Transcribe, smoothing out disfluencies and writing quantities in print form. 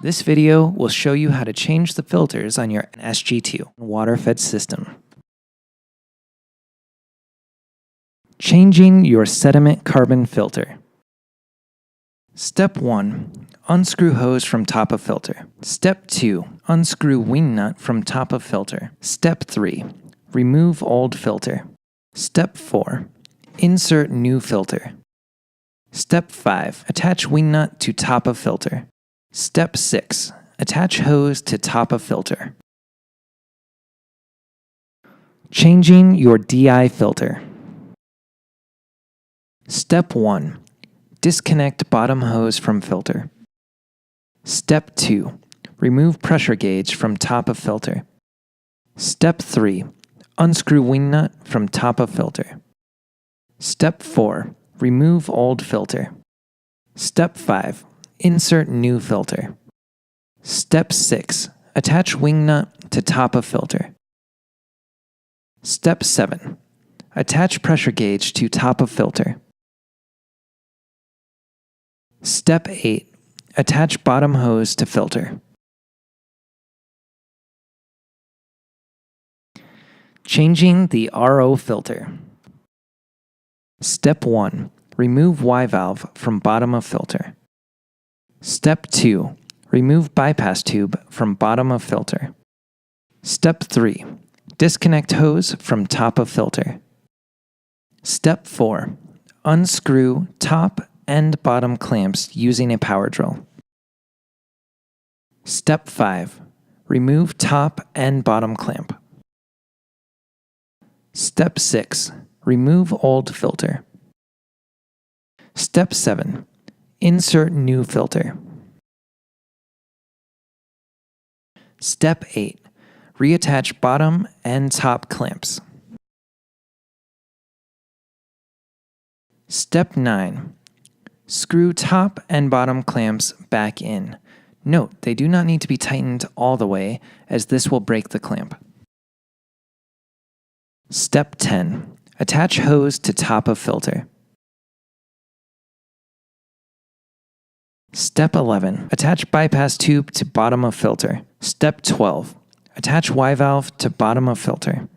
This video will show you how to change the filters on your SG2 water-fed system. Changing your sediment carbon filter. Step 1. Unscrew hose from top of filter. Step 2. Unscrew wing nut from top of filter. Step 3. Remove old filter. Step 4. Insert new filter. Step 5. Attach wing nut to top of filter. Step 6. Attach hose to top of filter. Changing your DI filter. Step 1. Disconnect bottom hose from filter. Step 2. Remove pressure gauge from top of filter. Step 3. Unscrew wing nut from top of filter. Step 4. Remove old filter. Step 5. Insert new filter. Step 6. Attach wing nut to top of filter. Step 7. Attach pressure gauge to top of filter. Step 8. Attach bottom hose to filter. Changing the RO filter. Step 1. Remove Y valve from bottom of filter. Step 2. Remove bypass tube from bottom of filter. Step 3. Disconnect hose from top of filter. Step 4. Unscrew top and bottom clamps using a power drill. Step 5. Remove top and bottom clamp. Step 6. Remove old filter. Step 7. Insert new filter. Step 8. Reattach bottom and top clamps. Step 9. Screw top and bottom clamps back in. Note, they do not need to be tightened all the way, as this will break the clamp. Step 10. Attach hose to top of filter. Step 11. Attach bypass tube to bottom of filter. Step 12. Attach Y valve to bottom of filter.